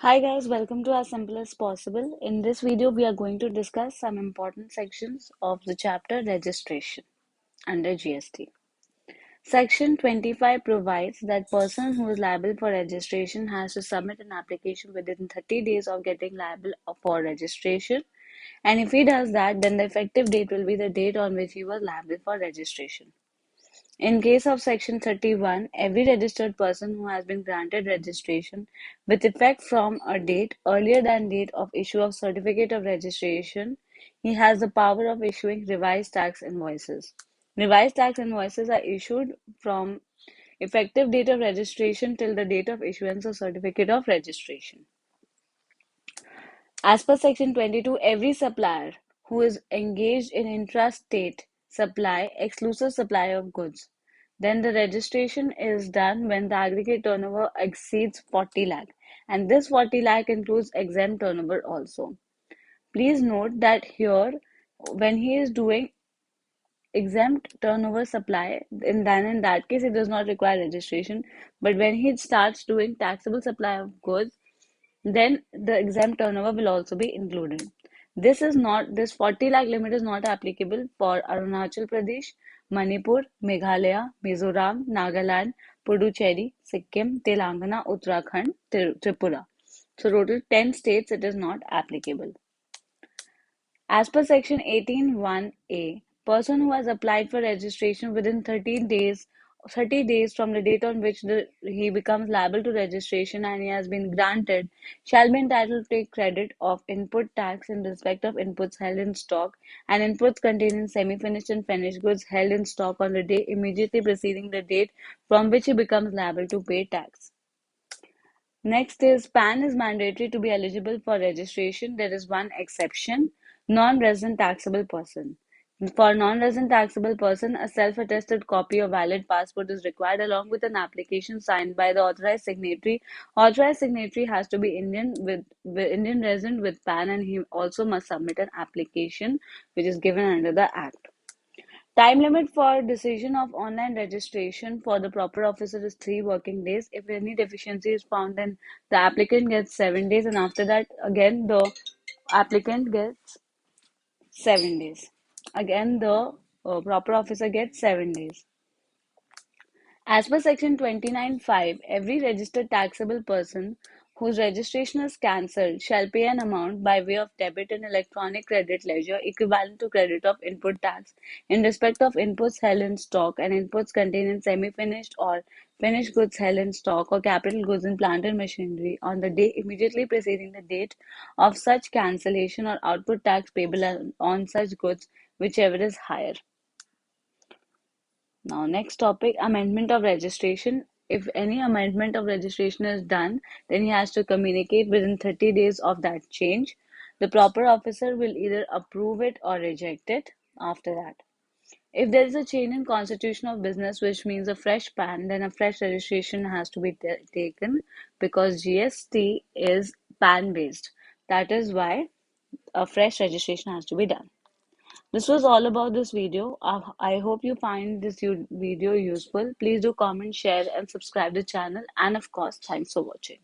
Hi guys, welcome to As Simple as Possible. In this video, we are going to discuss some important sections of the chapter registration under GST. Section 25 provides that person who is liable for registration has to submit an application within 30 days of getting liable for registration. And if he does that, then the effective date will be the date on which he was liable for registration. In case of Section 31, every registered person who has been granted registration with effect from a date earlier than date of issue of certificate of registration, he has the power of issuing revised tax invoices. Revised tax invoices are issued from effective date of registration till the date of issuance of certificate of registration. As per Section 22, every supplier who is engaged in intrastate supply, exclusive supply of goods, then the registration is done when the aggregate turnover exceeds 40 lakh, and this 40 lakh includes exempt turnover also. Please note that here, when he is doing exempt turnover supply, in that case, it does not require registration. But when he starts doing taxable supply of goods, then the exempt turnover will also be included. This 40 lakh limit is not applicable for Arunachal Pradesh, Manipur, Meghalaya, Mizoram, Nagaland, Puducherry, Sikkim, Telangana, Uttarakhand, Tripura. So total 10 states it is not applicable. As per Section 18(1)(a), person who has applied for registration within 30 days from the date on which he becomes liable to registration and he has been granted shall be entitled to take credit of input tax in respect of inputs held in stock and inputs containing semi-finished and finished goods held in stock on the day immediately preceding the date from which he becomes liable to pay tax. Next is PAN is mandatory to be eligible for registration. There is one exception, non-resident taxable person. For non-resident taxable person, a self-attested copy of valid passport is required along with an application signed by the authorized signatory. Authorized signatory has to be with Indian resident with PAN, and he also must submit an application which is given under the Act. Time limit for decision of online registration for the proper officer is 3 working days. If any deficiency is found, then the applicant gets 7 days, and after that, again, the applicant gets 7 days. Again, the proper officer gets 7 days. As per Section 29(5), every registered taxable person whose registration is cancelled shall pay an amount by way of debit and electronic credit ledger equivalent to credit of input tax in respect of inputs held in stock and inputs containing semi-finished or finished goods held in stock or capital goods in plant and machinery on the day immediately preceding the date of such cancellation or output tax payable on such goods, whichever is higher. Now, next topic, amendment of registration. If any amendment of registration is done, then he has to communicate within 30 days of that change. The proper officer will either approve it or reject it after that. If there is a change in constitution of business, which means a fresh PAN, then a fresh registration has to be taken because GST is PAN based. That is why a fresh registration has to be done. This was all about this video. I hope you find this video useful. Please do comment, share, and subscribe the channel. And of course, thanks for watching.